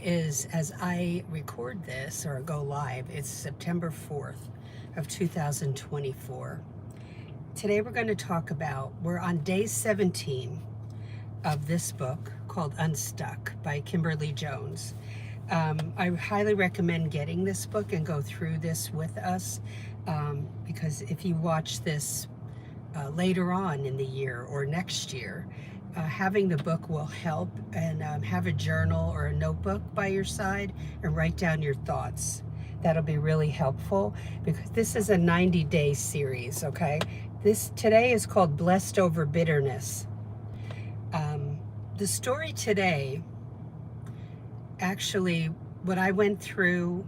is, as I record this or go live, it's September 4th of 2024. Today we're going to talk about, we're on day 17 of this book called Unstuck by Kimberly Jones. I highly recommend getting this book and go through this with us, because if you watch this later on in the year or next year, having the book will help, and have a journal or a notebook by your side and write down your thoughts. That'll be really helpful because this is a 90-day series, okay? This today is called Blessed Over Bitterness. The story today, actually, what I went through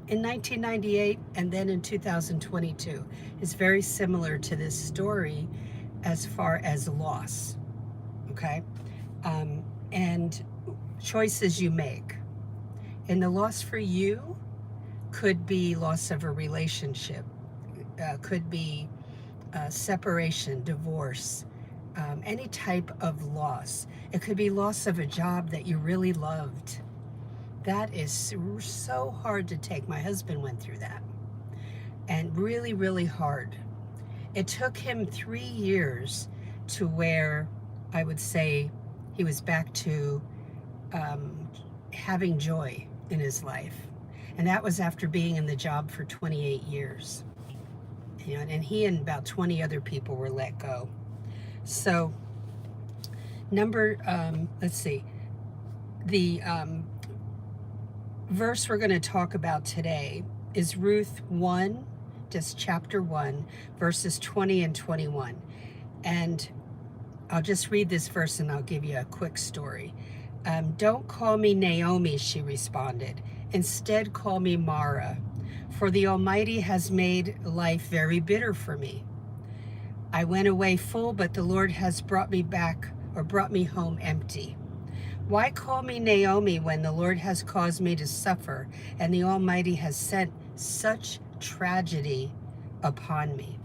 in 1998 and then in 2022 is very similar to this story as far as loss, okay? And choices you make. And the loss for you could be loss of a relationship, could be separation, divorce, any type of loss. It could be loss of a job that you really loved. That is so hard to take. My husband went through that, and really, really hard. It took him 3 years to where I would say he was back to having joy in his life. And that was after being in the job for 28 years. And he and about 20 other people were let go. So, let's see, the verse we're going to talk about today is Ruth 1, just chapter 1, verses 20 and 21. And I'll just read this verse and I'll give you a quick story. Don't call me Naomi, she responded. Instead, call me Mara, for the Almighty has made life very bitter for me. I went away full, but the Lord has brought me home empty. Why call me Naomi when the Lord has caused me to suffer and the Almighty has sent such tragedy upon me?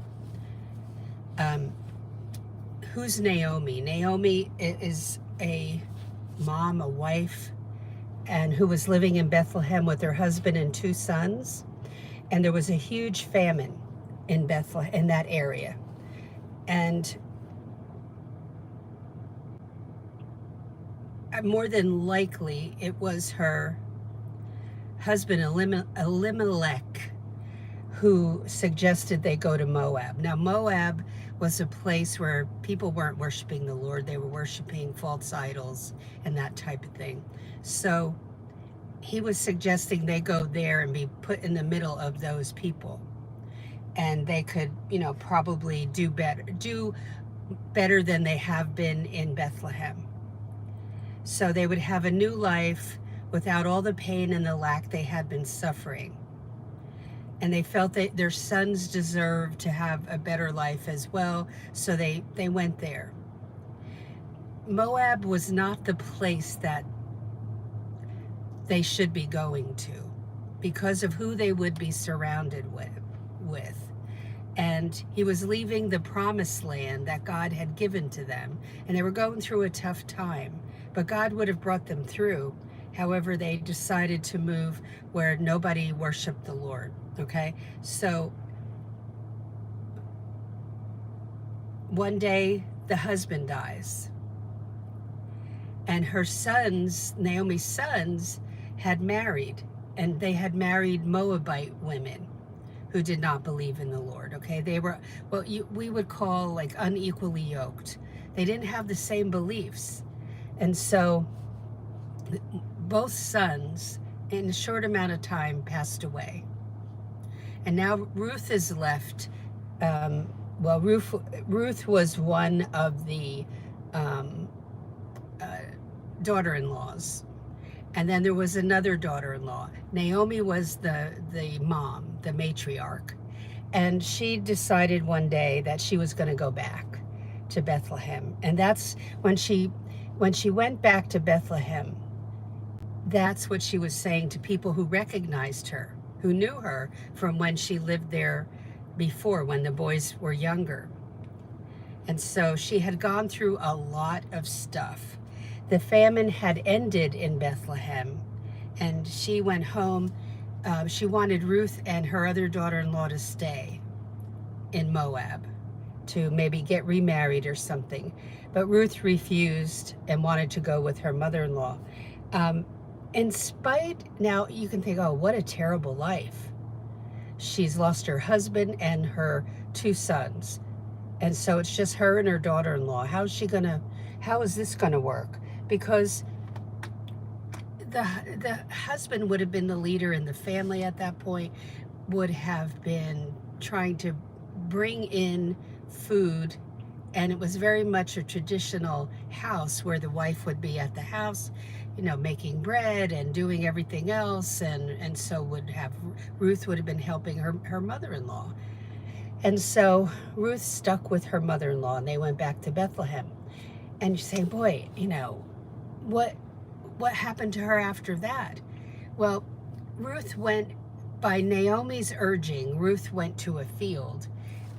Who's Naomi? Naomi is a mom, a wife, and who was living in Bethlehem with her husband and 2 sons. And there was a huge famine in Bethlehem, in that area. And more than likely, it was her husband, Elimelech, who suggested they go to Moab. Now, Moab was a place where people weren't worshiping the Lord. They were worshiping false idols and that type of thing. So he was suggesting they go there and be put in the middle of those people. And they could, probably do better than they have been in Bethlehem. So they would have a new life without all the pain and the lack they had been suffering. And they felt that their sons deserved to have a better life as well, so they went there. Moab was not the place that they should be going to because of who they would be surrounded with. And he was leaving the promised land that God had given to them, and they were going through a tough time, but God would have brought them through. However, they decided to move where nobody worshiped the Lord, okay? So one day the husband dies, and her sons, Naomi's sons, had married, and they had married Moabite women who did not believe in the Lord, okay? They were what we would call like unequally yoked. They didn't have the same beliefs. And so both sons, in a short amount of time, passed away. And now Ruth is left. Ruth was one of the daughter-in-laws. And then there was another daughter-in-law. Naomi was the mom, the matriarch. And she decided one day that she was going to go back to Bethlehem. And that's when she went back to Bethlehem, that's what she was saying to people who recognized her, who knew her from when she lived there before, when the boys were younger. And so she had gone through a lot of stuff The famine had ended in Bethlehem, and she went home. She wanted Ruth and her other daughter-in-law to stay in Moab to maybe get remarried or something. But Ruth refused and wanted to go with her mother-in-law. In spite, now you can think, oh, what a terrible life. She's lost her husband and her 2 sons. And so it's just her and her daughter-in-law. How is this gonna work? Because the husband would have been the leader in the family at that point, would have been trying to bring in food, and it was very much a traditional house where the wife would be at the house, making bread and doing everything else, and so Ruth would have been helping her mother-in-law. And so Ruth stuck with her mother-in-law, and they went back to Bethlehem. And you say, boy, what happened to her after that? Well, by Naomi's urging, Ruth went to a field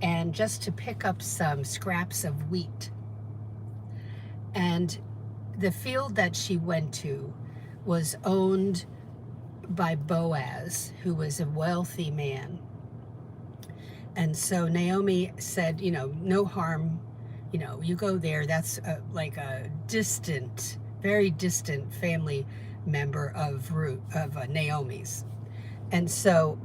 and just to pick up some scraps of wheat. And the field that she went to was owned by Boaz, who was a wealthy man. And so Naomi said, no harm, you go there. That's like a distant, very distant family member of Naomi's. And so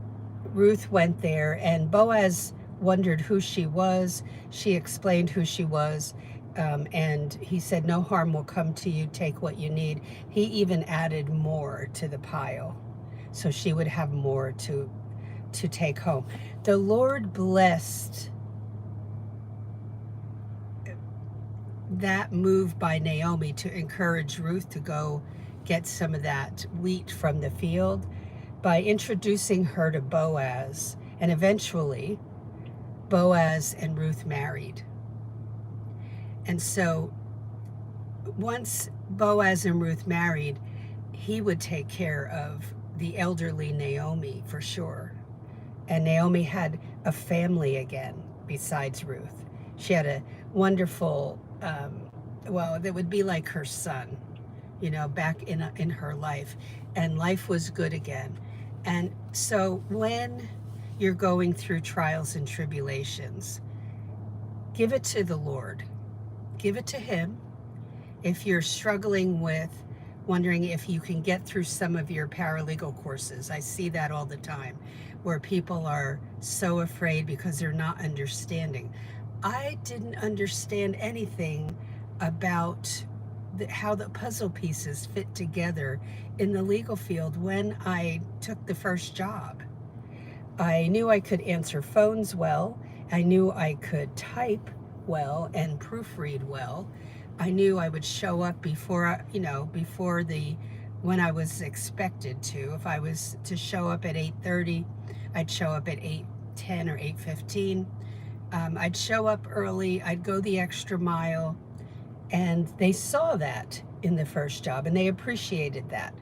Ruth went there, and Boaz wondered who she was. She explained who she was, and he said, no harm will come to you, take what you need. He even added more to the pile, so she would have more to take home. The Lord blessed that move by Naomi to encourage Ruth to go get some of that wheat from the field by introducing her to Boaz, and eventually Boaz and Ruth married. And so once Boaz and Ruth married, he would take care of the elderly Naomi for sure. And Naomi had a family again besides Ruth. She had a wonderful, that would be like her son, back in her life. And life was good again. And so when you're going through trials and tribulations, give it to the Lord. Give it to Him. If you're struggling with wondering if you can get through some of your paralegal courses, I see that all the time, where people are so afraid because they're not understanding. I didn't understand anything about how the puzzle pieces fit together in the legal field when I took the first job. I knew I could answer phones well. I knew I could type well and proofread well. I knew I would show up when I was expected to. If I was to show up at 8:30, I'd show up at 8:10 or 8:15. I'd show up early. I'd go the extra mile. And they saw that in the first job, and they appreciated that.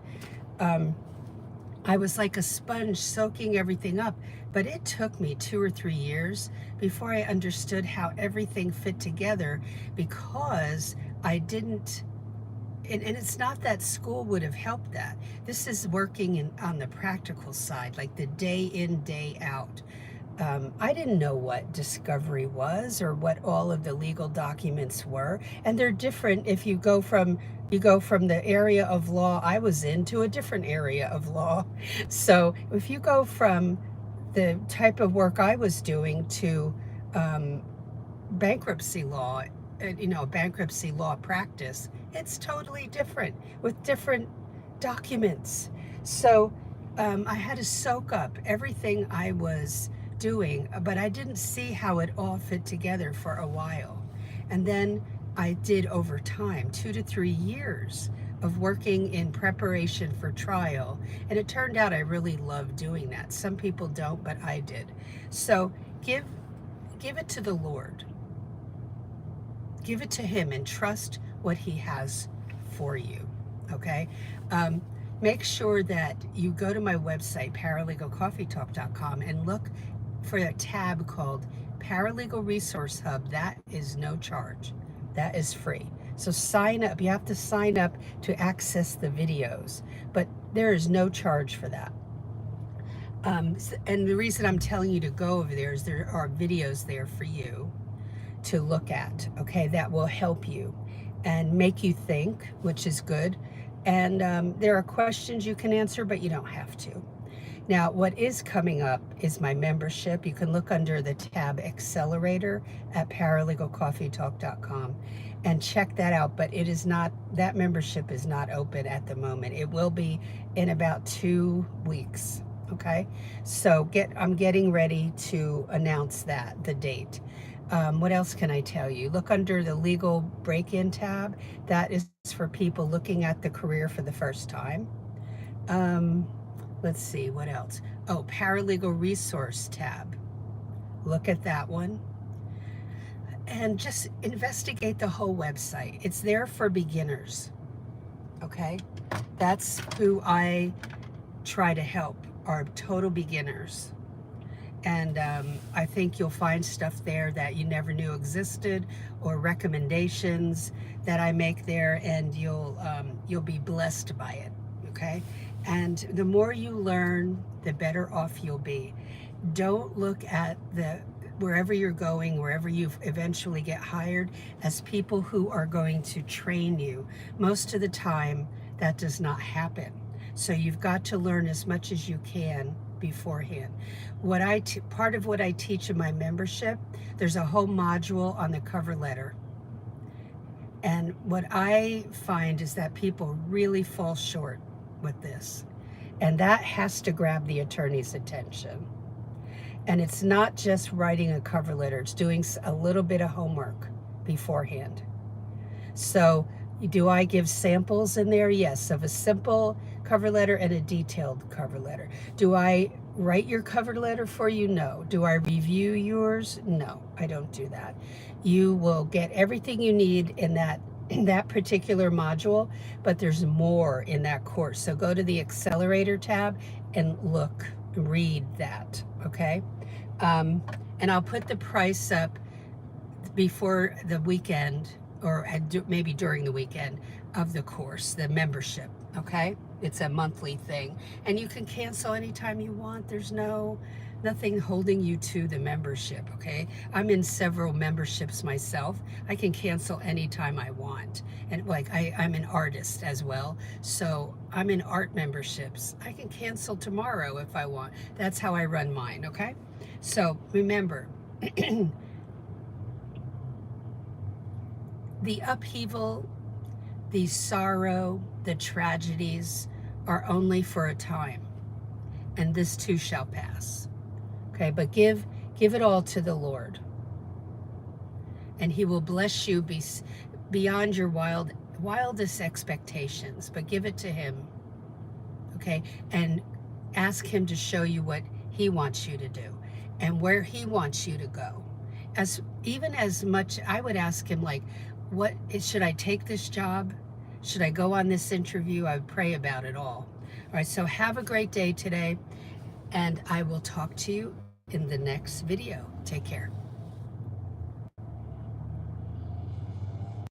I was like a sponge soaking everything up, but it took me 2 or 3 years before I understood how everything fit together, because I didn't, and it's not that school would have helped that. This is working on the practical side, like the day in, day out. I didn't know what discovery was or what all of the legal documents were, and they're different if you go from the area of law I was in to a different area of law. So if you go from the type of work I was doing to bankruptcy law, bankruptcy law practice, it's totally different with different documents. So I had to soak up everything I was doing, but I didn't see how it all fit together for a while. And then I did over time, 2 to 3 years of working in preparation for trial. And it turned out I really loved doing that. Some people don't, but I did. So give it to the Lord. Give it to Him and trust what He has for you, okay? Make sure that you go to my website, paralegalcoffeetalk.com, and look for a tab called Paralegal Resource Hub. That is no charge. That is free. So sign up. You have to sign up to access the videos, but there is no charge for that. And the reason I'm telling you to go over there is there are videos there for you to look at, okay, that will help you and make you think, which is good. And there are questions you can answer, but you don't have to. Now, what is coming up is my membership. You can look under the tab Accelerator at paralegalcoffeetalk.com and check that out. But it is not, that membership is not open at the moment. It will be in about 2 weeks. Okay, so I'm getting ready to announce that, the date. What else can I tell you? Look under the legal break-in tab. That is for people looking at the career for the first time. Let's see, what else? Oh, paralegal resource tab. Look at that one. And just investigate the whole website. It's there for beginners. Okay? That's who I try to help, are total beginners. And I think you'll find stuff there that you never knew existed, or recommendations that I make there, and you'll be blessed by it, okay? And the more you learn, the better off you'll be. Don't look at wherever you're going, wherever you eventually get hired, as people who are going to train you. Most of the time, that does not happen. So you've got to learn as much as you can beforehand. Part of what I teach in my membership, there's a whole module on the cover letter. And what I find is that people really fall short with this. And that has to grab the attorney's attention. And it's not just writing a cover letter, it's doing a little bit of homework beforehand. So do I give samples in there? Yes, of a simple cover letter and a detailed cover letter. Do I write your cover letter for you? No. Do I review yours? No, I don't do that. You will get everything you need in that particular module, but there's more in that course. So go to the Accelerator tab and read that, okay? And I'll put the price up before the weekend, or maybe during the weekend, of the course, the membership, okay? It's a monthly thing, and you can cancel anytime you want. There's nothing holding you to the membership, okay? I'm in several memberships myself. I can cancel anytime I want. And like I'm an artist as well, so I'm in art memberships. I can cancel tomorrow if I want. That's how I run mine, okay? So remember, the upheaval, the sorrow, the tragedies are only for a time, and this too shall pass. Okay, but give it all to the Lord, and He will bless you beyond your wildest expectations. But give it to Him, okay, and ask Him to show you what He wants you to do and where He wants you to go. Even as much, I would ask Him, like, should I take this job? Should I go on this interview? I would pray about it all. All right, so have a great day today, and I will talk to you in the next video. Take care.